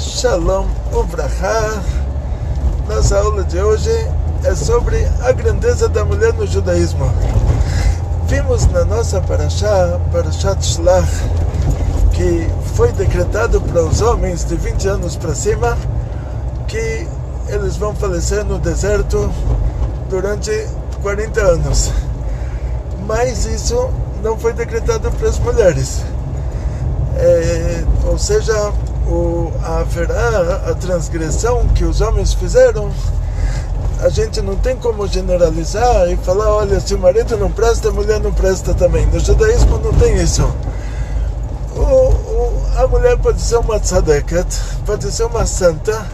Shalom Uvrachá. Nossa aula de hoje é sobre a grandeza da mulher no judaísmo. Vimos na nossa Parashat Shlach, que foi decretado para os homens de 20 anos para cima que eles vão falecer no deserto durante 40 anos. Mas isso não foi decretado para as mulheres. Ou seja, a transgressão que os homens fizeram, a gente não tem como generalizar e falar, olha, se o marido não presta, a mulher não presta também. No judaísmo não tem isso. A mulher pode ser uma tzadeket, pode ser uma santa,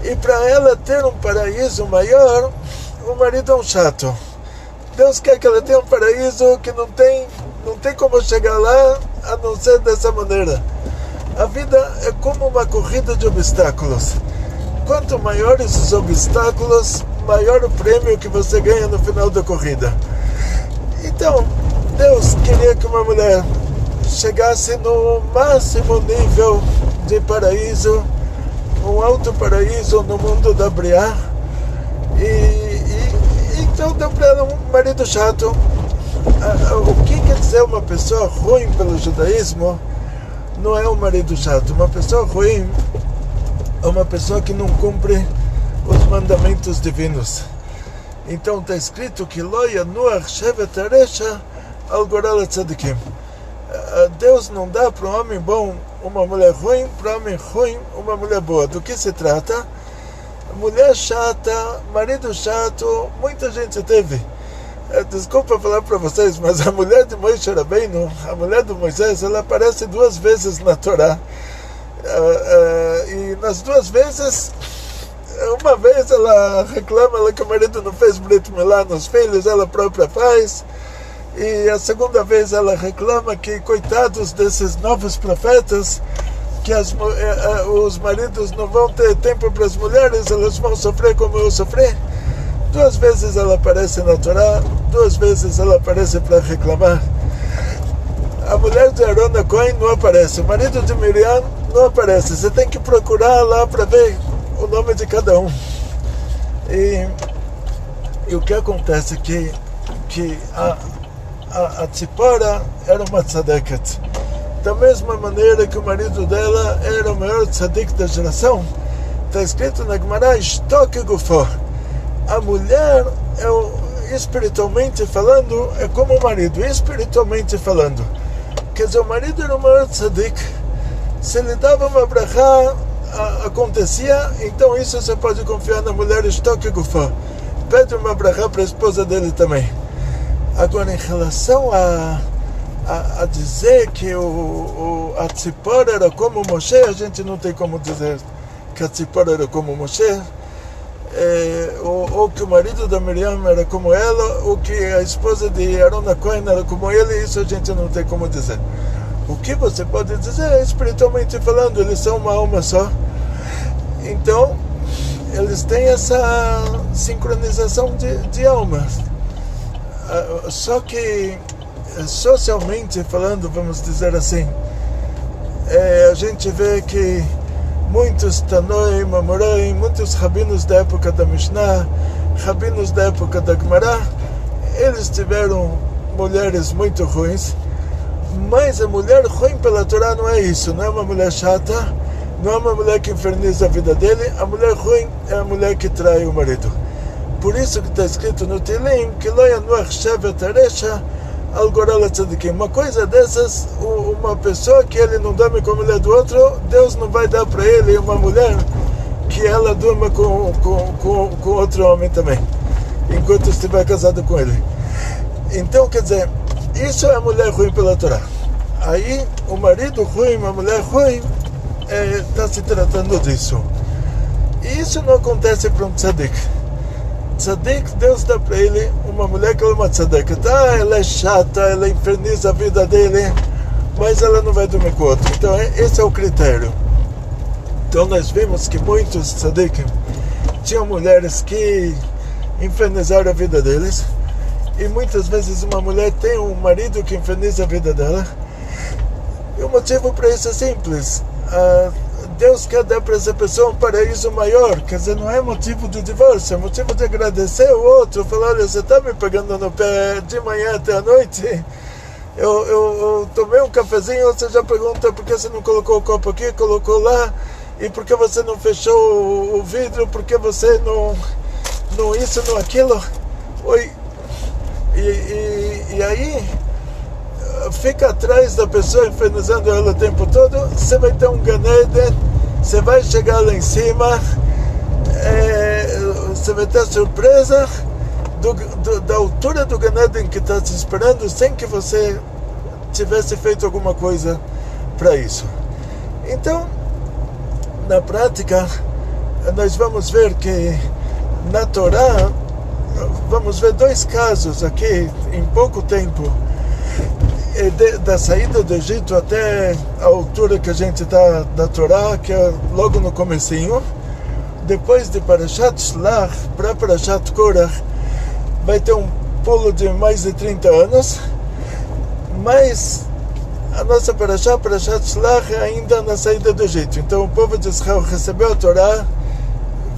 e para ela ter um paraíso maior, o marido é um chato. Deus quer que ela tenha um paraíso que não tem como chegar lá a não ser dessa maneira. A vida é como uma corrida de obstáculos. Quanto maiores os obstáculos, maior o prêmio que você ganha no final da corrida. Então, Deus queria que uma mulher chegasse no máximo nível de paraíso, um alto paraíso no mundo da Briá, então deu para ela um marido chato. O que quer dizer uma pessoa ruim pelo judaísmo? Não é um marido chato. Uma pessoa ruim é uma pessoa que não cumpre os mandamentos divinos. Então está escrito que Lo yanuach shevet haresha al goral hatzadikim. Deus não dá para um homem bom uma mulher ruim, para um homem ruim uma mulher boa. Do que se trata? Mulher chata, marido chato, muita gente teve. Desculpa falar para vocês, mas a mulher de Moshe Rabbeinu, a mulher de Moisés, ela aparece 2 vezes na Torá. E nas 2 vezes, uma vez ela reclama que o marido não fez Brit Milá nos filhos, ela própria faz. E a segunda vez ela reclama que, coitados desses novos profetas, que os maridos não vão ter tempo para as mulheres, elas vão sofrer como eu sofri. 2 vezes ela aparece na Torá, 2 vezes ela aparece para reclamar. A mulher de Aaron Cohen não aparece, o marido de Miriam não aparece. Você tem que procurar lá para ver o nome de cada um. E o que acontece é que a Tzipora era uma tzadeket. Da mesma maneira que o marido dela era o maior tzadik da geração, está escrito na Gemara, Shtok Gufo. A mulher, espiritualmente falando, é como o marido, espiritualmente falando. Quer dizer, o marido era o maior tzadik. Se ele dava uma brachá, acontecia, então isso você pode confiar na mulher Shtok Gufo. Pede uma brachá para a esposa dele também. Agora, em relação a dizer que a Tzipora era como Moshe, a gente não tem como dizer que a Tzipora era como Moshe, ou que o marido da Miriam era como ela, ou que a esposa de Aaron Cohen era como ele. Isso a gente não tem como dizer. O que você pode dizer, espiritualmente falando, eles são uma alma só. Então, eles têm essa sincronização de almas. Só que socialmente falando, vamos dizer assim, a gente vê que muitos Tanoim, Amoraim, muitos rabinos da época da Mishnah, rabinos da época da Gemara, eles tiveram mulheres muito ruins, mas a mulher ruim pela Torá não é isso, não é uma mulher chata, não é uma mulher que inferniza a vida dele. A mulher ruim é a mulher que trai o marido. Por isso que está escrito no Tilim que Lo yanuach shevet haresha al goral hatzadikim. Uma coisa dessas, uma pessoa que ele não dorme com a mulher do outro, Deus não vai dar para ele uma mulher que ela durma com outro homem também, enquanto estiver casado com ele. Então, quer dizer, isso é a mulher ruim pela Torá. Aí, o marido ruim, uma mulher ruim, está se tratando disso. E isso não acontece para um tzadik. Tzadik, Deus dá para ele uma mulher que é uma tzadeket. Ela é chata, ela inferniza a vida dele, mas ela não vai dormir com outro. Então esse é o critério. Então nós vimos que muitos tzadikim tinham mulheres que infernizaram a vida deles, e muitas vezes uma mulher tem um marido que inferniza a vida dela, e o motivo para isso é simples. Deus quer dar para essa pessoa um paraíso maior. Quer dizer, não é motivo de divórcio, é motivo de agradecer o outro. Falar, olha, você está me pegando no pé de manhã até a noite. Eu tomei um cafezinho, você já pergunta por que você não colocou o copo aqui, colocou lá. E por que você não fechou o vidro, por que você não isso, não aquilo. Oi. E aí fica atrás da pessoa infernizando ela o tempo todo. Você vai ter um Ganeden, você vai chegar lá em cima, você vai ter a surpresa da altura do Ganeden que está te esperando, sem que você tivesse feito alguma coisa para isso. Então, na prática, nós vamos ver que na Torá, vamos ver dois casos aqui em pouco tempo, da saída do Egito até a altura que a gente está da Torá, que é logo no comecinho. Depois de Parashat Shlach para Parashat Korach, vai ter um pulo de mais de 30 anos, mas a nossa Parashat Shlach é ainda na saída do Egito. Então o povo de Israel recebeu a Torá,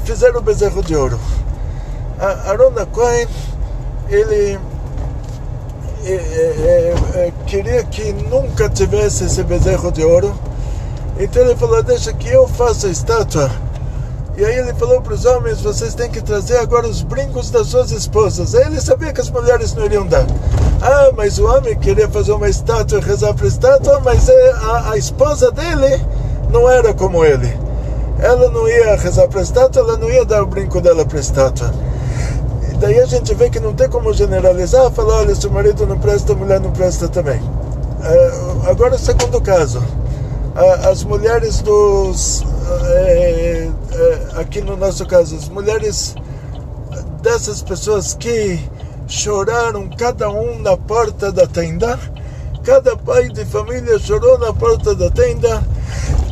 fizeram o bezerro de ouro. Aaron Cohen, ele queria que nunca tivesse esse bezerro de ouro. Então ele falou, deixa que eu faça a estátua. E aí ele falou para os homens, vocês têm que trazer agora os brincos das suas esposas. Aí ele sabia que as mulheres não iriam dar. Mas o homem queria fazer uma estátua e rezar para a estátua, mas a esposa dele não era como ele. Ela não ia rezar para a estátua, ela não ia dar o brinco dela para a estátua. E daí a gente vê que não tem como generalizar, falar, olha, se o marido não presta, a mulher não presta também. Agora o segundo caso. As mulheres aqui no nosso caso, as mulheres dessas pessoas que choraram cada um na porta da tenda, cada pai de família chorou na porta da tenda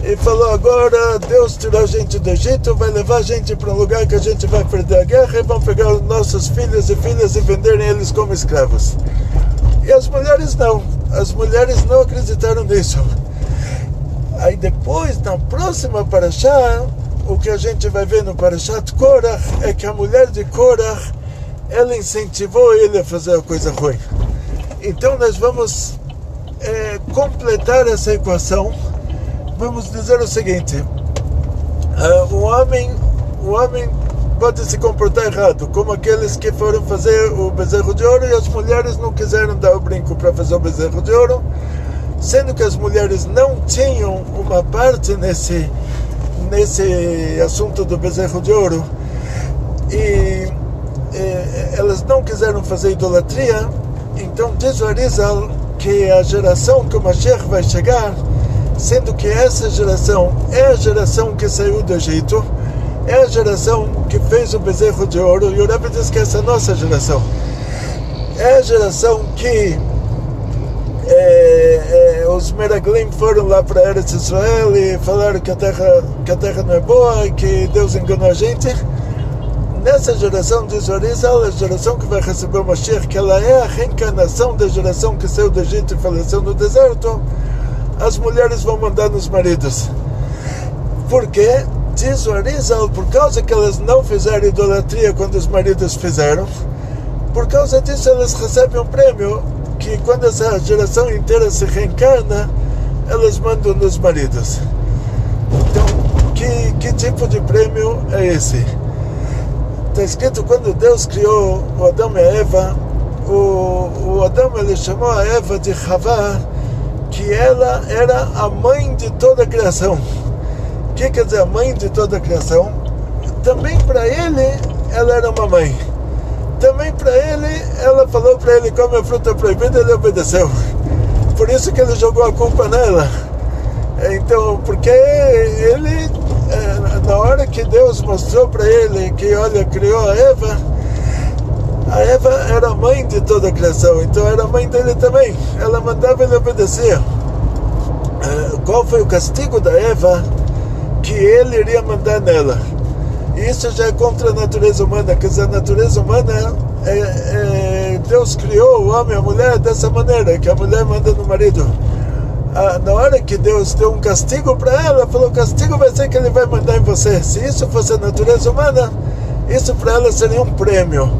e falou, agora Deus tirou a gente do Egito, vai levar a gente para um lugar que a gente vai perder a guerra e vão pegar os nossos filhos e filhas e venderem eles como escravos. E as mulheres não acreditaram nisso. Aí depois, na próxima Parashá, o que a gente vai ver no Parashat Korach é que a mulher de Korach, ela incentivou ele a fazer a coisa ruim. Então nós vamos completar essa equação. Vamos dizer o seguinte, o homem pode se comportar errado, como aqueles que foram fazer o bezerro de ouro e as mulheres não quiseram dar o brinco para fazer o bezerro de ouro, sendo que as mulheres não tinham uma parte nesse assunto do bezerro de ouro e elas não quiseram fazer idolatria. Então diz o Arizal que a geração que o Mashiach vai chegar, sendo que essa geração é a geração que saiu do Egito, é a geração que fez o bezerro de ouro, e o Rebbe diz que essa é a nossa geração, é a geração que os Meraglim foram lá para Eretz Israel e falaram que a terra não é boa e que Deus enganou a gente. Nessa geração, diz o Arizal, a geração que vai receber o Mashiach, que ela é a reencarnação da geração que saiu do Egito e faleceu no deserto, as mulheres vão mandar nos maridos. Por quê? Diz o Arizal, por causa que elas não fizeram idolatria quando os maridos fizeram, por causa disso elas recebem um prêmio, que quando essa geração inteira se reencarna, elas mandam nos maridos. Então, que tipo de prêmio é esse? Está escrito, quando Deus criou o Adão e a Eva, o Adão, ele chamou a Eva de Havá, que ela era a mãe de toda a criação. O que quer dizer a mãe de toda a criação? Também para ele, ela era uma mãe. Também para ele, ela falou para ele, come a fruta proibida, ele obedeceu. Por isso que ele jogou a culpa nela. Então, porque ele, na hora que Deus mostrou para ele que, olha, criou a Eva era a mãe de toda a criação, então era a mãe dele também. Ela mandava, ele obedecia. Qual foi o castigo da Eva? Que ele iria mandar nela. Isso já é contra a natureza humana, quer dizer, a natureza humana, Deus criou o homem e a mulher dessa maneira, que a mulher manda no marido. Na hora que Deus deu um castigo para ela, falou: o castigo vai ser que ele vai mandar em você. Se isso fosse a natureza humana, isso para ela seria um prêmio.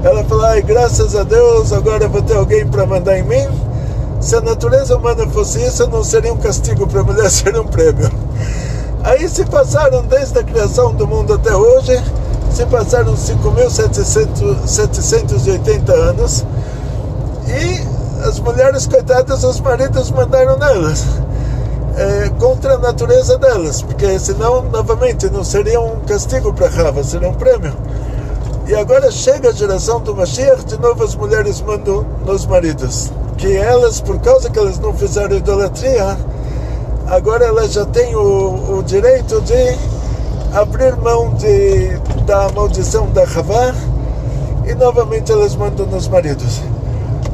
Ela falou: ai, graças a Deus, agora eu vou ter alguém para mandar em mim. Se a natureza humana fosse isso, não seria um castigo para a mulher, seria um prêmio. Aí se passaram, desde a criação do mundo até hoje, se passaram 5.780 anos, e as mulheres, coitadas, os maridos mandaram nelas, contra a natureza delas, porque senão, novamente, não seria um castigo para Rava, seria um prêmio. E agora chega a geração do Mashiach, de novo as mulheres mandam nos maridos, que elas, por causa que elas não fizeram idolatria, agora elas já têm o direito de abrir mão da maldição da Rava, e novamente elas mandam nos maridos.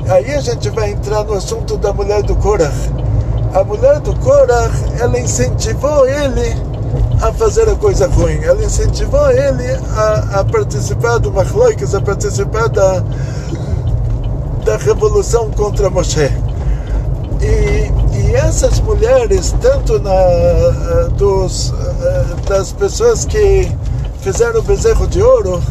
Aí a gente vai entrar no assunto da mulher do Korach. A mulher do Korach, ela incentivou ele a fazer a coisa ruim. Ela incentivou ele a participar do Machloikes, a participar da revolução contra Moshe. E essas mulheres, tanto das pessoas que fizeram o bezerro de ouro,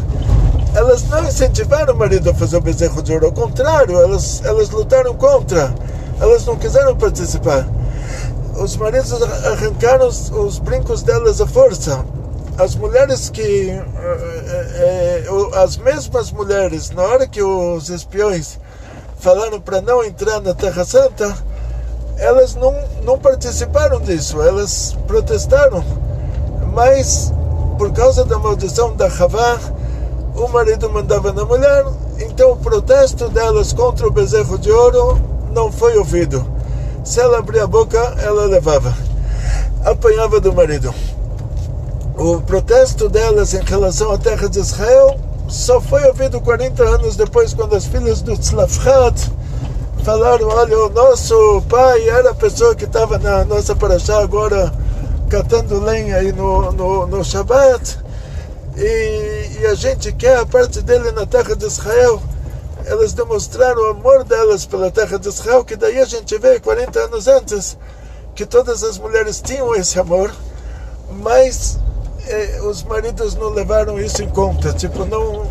elas não incentivaram o marido a fazer o bezerro de ouro. Ao contrário, elas lutaram contra. Elas não quiseram participar. Os maridos arrancaram os brincos delas à força. As mulheres as mesmas mulheres, na hora que os espiões falaram para não entrar na Terra Santa, elas não participaram disso. Elas protestaram. Mas, por causa da maldição da Havá, o marido mandava na mulher, então o protesto delas contra o bezerro de ouro não foi ouvido. Se ela abria a boca, ela levava, apanhava do marido. O protesto delas em relação à terra de Israel só foi ouvido 40 anos depois, quando as filhas do Tzlafchat falaram: olha, o nosso pai era a pessoa que estava na nossa paraxá agora catando lenha aí no Shabbat, e a gente quer a parte dele na terra de Israel. Elas demonstraram o amor delas pela terra de Israel, que daí a gente vê 40 anos antes que todas as mulheres tinham esse amor, mas os maridos não levaram isso em conta, tipo, não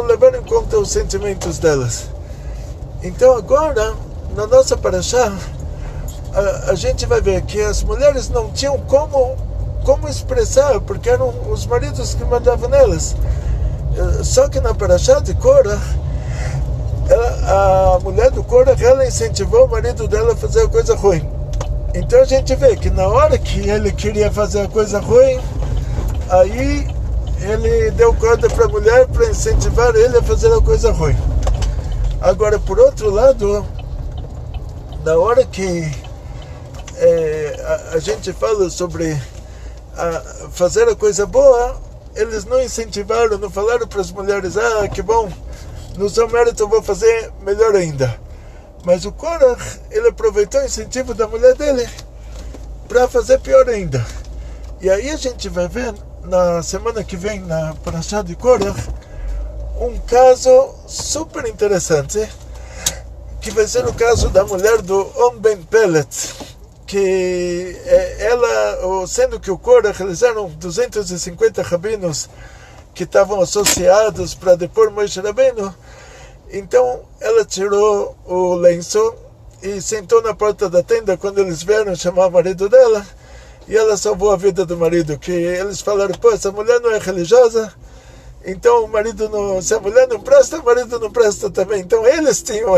levaram em conta os sentimentos delas. Então agora, na nossa paraxá, a gente vai ver que as mulheres não tinham como expressar, porque eram os maridos que mandavam nelas. Só que na paraxá de Korach, a mulher do Korach, ela incentivou o marido dela a fazer a coisa ruim. Então a gente vê que na hora que ele queria fazer a coisa ruim, aí ele deu corda para a mulher para incentivar ele a fazer a coisa ruim. Agora, por outro lado, na hora que a gente fala sobre fazer a coisa boa, eles não incentivaram, não falaram para as mulheres: que bom, no seu mérito eu vou fazer melhor ainda. Mas o Korach, ele aproveitou o incentivo da mulher dele para fazer pior ainda. E aí a gente vai ver na semana que vem, na paraxá de Korach, um caso super interessante, que vai ser o caso da mulher do On Ben Pelet, que ela, sendo que o Korach, eles eram 250 rabinos que estavam associados para depor Moshe Rabbeinu. Então ela tirou o lenço e sentou na porta da tenda quando eles vieram chamar o marido dela, e ela salvou a vida do marido, que eles falaram: pô, essa mulher não é religiosa, então o marido não, se a mulher não presta, o marido não presta também. Então eles tinham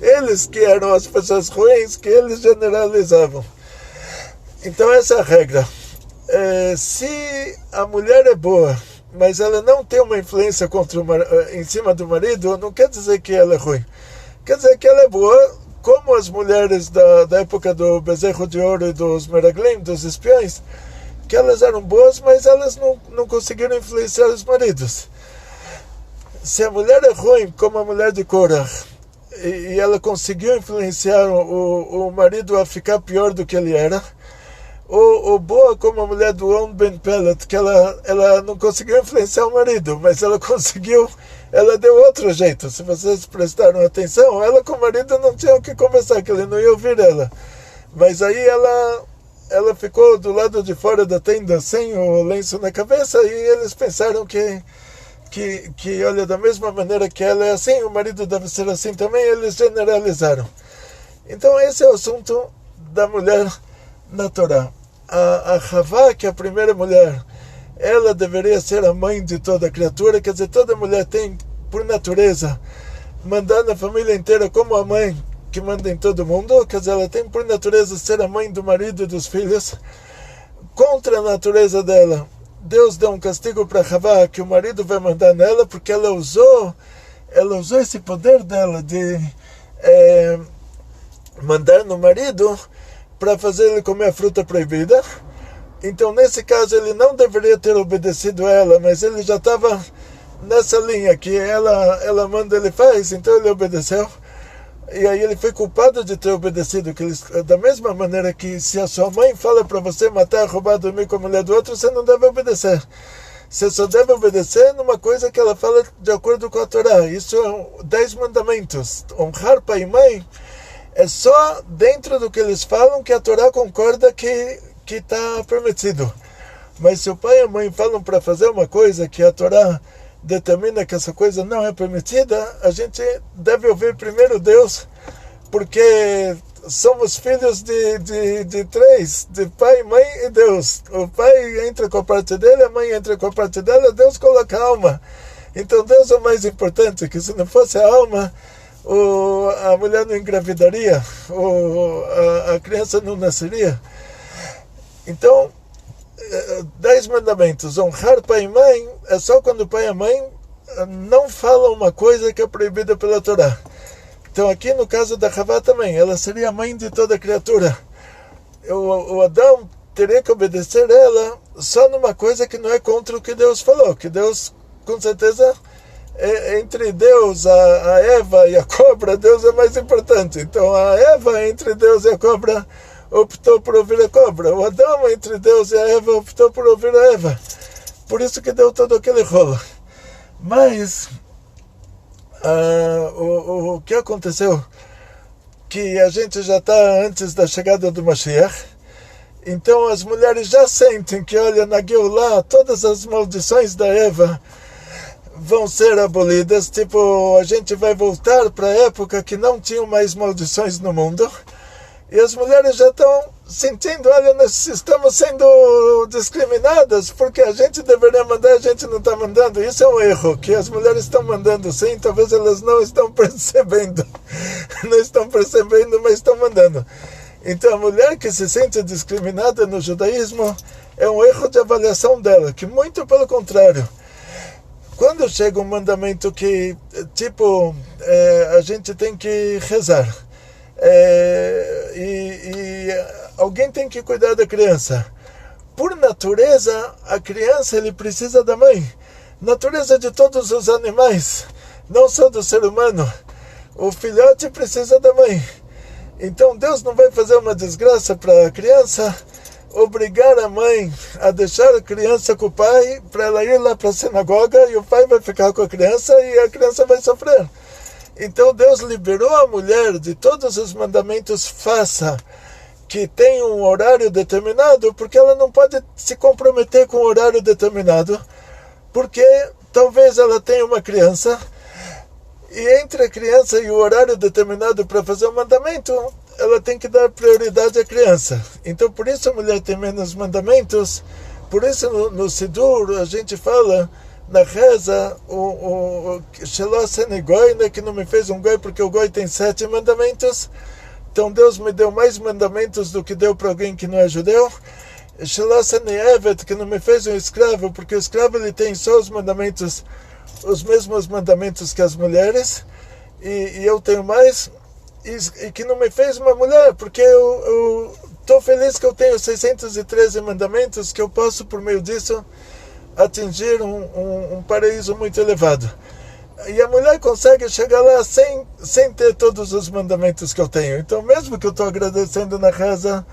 eles que eram as pessoas ruins, que eles generalizavam. Então essa é a regra. Se a mulher é boa, mas ela não tem uma influência em cima do marido, não quer dizer que ela é ruim. Quer dizer que ela é boa, como as mulheres da época do bezerro de ouro e dos meraglim, dos espiões, que elas eram boas, mas elas não conseguiram influenciar os maridos. Se a mulher é ruim, como a mulher de Korach, e ela conseguiu influenciar o marido a ficar pior do que ele era, ou boa como a mulher do On Ben Pelet, que ela não conseguiu influenciar o marido, mas ela conseguiu ela deu outro jeito. Se vocês prestaram atenção, ela com o marido não tinham o que conversar, que ele não ia ouvir ela. Mas aí ela ficou do lado de fora da tenda sem o lenço na cabeça, e eles pensaram que olha, da mesma maneira que ela é assim, o marido deve ser assim também, eles generalizaram. Então esse é o assunto da mulher na Torá. A Havá, que é a primeira mulher, ela deveria ser a mãe de toda criatura, quer dizer, toda mulher tem, por natureza, mandar na família inteira como a mãe que manda em todo mundo, quer dizer, ela tem por natureza ser a mãe do marido e dos filhos. Contra a natureza dela, Deus deu um castigo para Havá, que o marido vai mandar nela, porque ela usou esse poder dela de mandar no marido para fazer ele comer a fruta proibida. Então, nesse caso, ele não deveria ter obedecido a ela, mas ele já estava nessa linha que ela manda, ele faz, então ele obedeceu. E aí ele foi culpado de ter obedecido, da mesma maneira que se a sua mãe fala para você matar, roubar, dormir com a mulher do outro, você não deve obedecer. Você só deve obedecer numa coisa que ela fala de acordo com a Torá. Isso é 10 mandamentos. Honrar pai e mãe é só dentro do que eles falam que a Torá concorda que está permitido. Mas se o pai e a mãe falam para fazer uma coisa que a Torá determina que essa coisa não é permitida, a gente deve ouvir primeiro Deus, porque somos filhos de três, de pai, mãe e Deus. O pai entra com a parte dele, a mãe entra com a parte dela, Deus coloca a alma. Então Deus é o mais importante, que se não fosse a alma, a mulher não engravidaria, a criança não nasceria. Então, 10 mandamentos. Honrar pai e mãe é só quando o pai e a mãe não falam uma coisa que é proibida pela Torá. Então aqui no caso da Havá também, ela seria a mãe de toda criatura. O Adão teria que obedecer ela só numa coisa que não é contra o que Deus falou. Que Deus, com certeza, entre Deus, a Eva e a cobra, Deus é mais importante. Então a Eva, entre Deus e a cobra, optou por ouvir a cobra. O Adão, entre Deus e a Eva, optou por ouvir a Eva. Por isso que deu todo aquele rolo. Mas o que aconteceu? Que a gente já está antes da chegada do Mashiach. Então as mulheres já sentem que, olha, na Geulah, todas as maldições da Eva vão ser abolidas. Tipo, a gente vai voltar para a época que não tinham mais maldições no mundo. E as mulheres já estão sentindo, olha, nós estamos sendo discriminadas, porque a gente deveria mandar, a gente não está mandando. Isso é um erro, que as mulheres estão mandando sim, talvez elas não estão percebendo. Não estão percebendo, mas estão mandando. Então a mulher que se sente discriminada no judaísmo é um erro de avaliação dela, que muito pelo contrário. Quando chega um mandamento que, tipo, a gente tem que rezar, e alguém tem que cuidar da criança. Por natureza, a criança ele precisa da mãe. Natureza de todos os animais, não só do ser humano. O filhote precisa da mãe. Então Deus não vai fazer uma desgraça para a criança, obrigar a mãe a deixar a criança com o pai para ela ir lá para a sinagoga, e o pai vai ficar com a criança e a criança vai sofrer. Então Deus liberou a mulher de todos os mandamentos, faça, que tem um horário determinado, porque ela não pode se comprometer com um horário determinado, porque talvez ela tenha uma criança, e entre a criança e o horário determinado para fazer o mandamento, ela tem que dar prioridade à criança. Então por isso a mulher tem menos mandamentos, por isso no Sidur a gente fala, na reza, o Shelosene né, que não me fez um goi, porque o goi tem 7 mandamentos. Então Deus me deu mais mandamentos do que deu para alguém que não é judeu. Shelosene Evet, que não me fez um escravo, porque o escravo ele tem só os mandamentos, os mesmos mandamentos que as mulheres, e eu tenho mais. E que não me fez uma mulher, porque eu estou feliz que eu tenho 613 mandamentos, que eu posso, por meio disso, atingir um paraíso muito elevado. E a mulher consegue chegar lá sem ter todos os mandamentos que eu tenho. Então mesmo que eu estou agradecendo na reza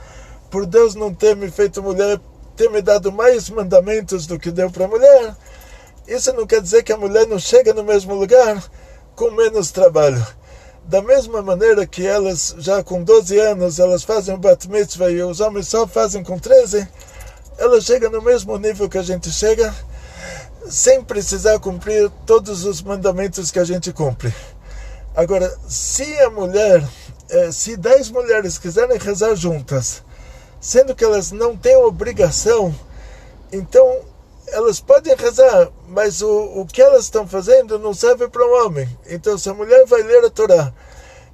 por Deus não ter me feito mulher, ter me dado mais mandamentos do que deu para a mulher, isso não quer dizer que a mulher não chega no mesmo lugar com menos trabalho. Da mesma maneira que elas, já com 12 anos, elas fazem o bat mitzvah e os homens só fazem com 13, ela chega no mesmo nível que a gente chega, sem precisar cumprir todos os mandamentos que a gente cumpre. Agora, se a mulher, se 10 mulheres quiserem rezar juntas, sendo que elas não têm obrigação, então elas podem rezar, mas o que elas estão fazendo não serve para um homem. Então, se a mulher vai ler a Torá,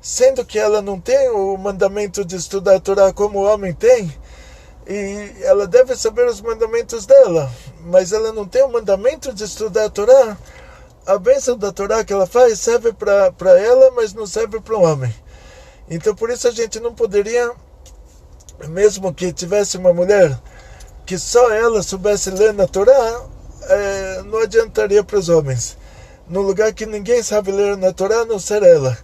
sendo que ela não tem o mandamento de estudar a Torá como o homem tem, e ela deve saber os mandamentos dela, mas ela não tem o mandamento de estudar a Torá, a bênção da Torá que ela faz serve para ela, mas não serve para um homem. Então, por isso a gente não poderia, mesmo que tivesse uma mulher que só ela soubesse ler na Torá, não adiantaria para os homens. No lugar que ninguém sabe ler na Torá, a não ser ela,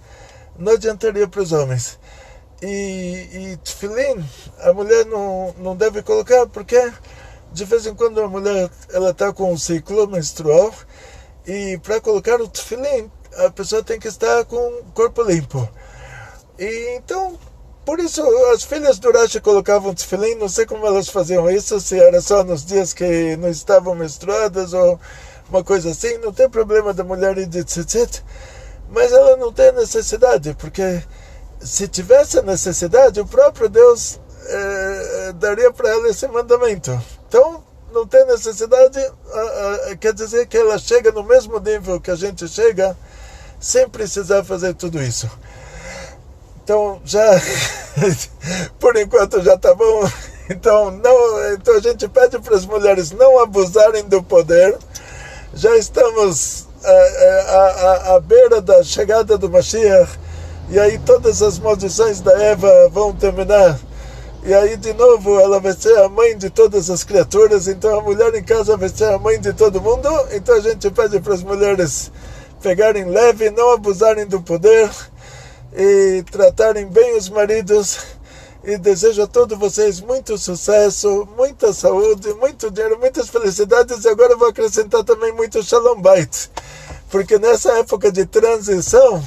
não adiantaria para os homens. E tefilim, a mulher não deve colocar, porque de vez em quando a mulher está com um ciclo menstrual, e para colocar o tefilim, a pessoa tem que estar com o corpo limpo. E então, por isso, as filhas do Rashi colocavam tefilim, não sei como elas faziam isso, se era só nos dias que não estavam menstruadas ou uma coisa assim, não tem problema da mulher ir de tzitzit, mas ela não tem necessidade, porque se tivesse a necessidade, o próprio Deus daria para ela esse mandamento. Então, não tem necessidade, quer dizer que ela chega no mesmo nível que a gente chega, sem precisar fazer tudo isso. Então, por enquanto já está bom. Então a gente pede para as mulheres não abusarem do poder. Já estamos à beira da chegada do Mashiach, e aí todas as maldições da Eva vão terminar. E aí, de novo, ela vai ser a mãe de todas as criaturas. Então a mulher em casa vai ser a mãe de todo mundo. Então a gente pede para as mulheres pegarem leve, não abusarem do poder, e tratarem bem os maridos, e desejo a todos vocês muito sucesso, muita saúde, muito dinheiro, muitas felicidades, e agora eu vou acrescentar também muito Shalom Bait, porque nessa época de transição,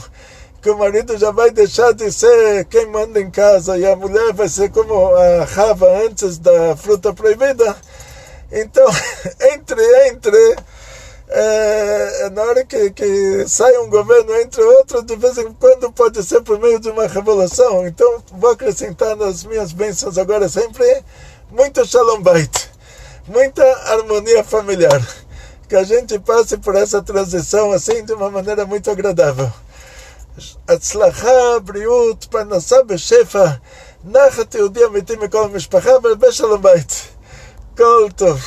que o marido já vai deixar de ser quem manda em casa, e a mulher vai ser como a Rava antes da fruta proibida. Então, na hora que sai um governo entre outro, de vez em quando pode ser por meio de uma revolução. Então vou acrescentar nas minhas bênçãos agora sempre muito Shalom Bait, muita harmonia familiar, que a gente passe por essa transição assim de uma maneira muito agradável. Atzlacha, briut, parnassá beshefa, nachat yehudi amitim mikol mishpacha, והרבה Shalom Bait. Kol tov.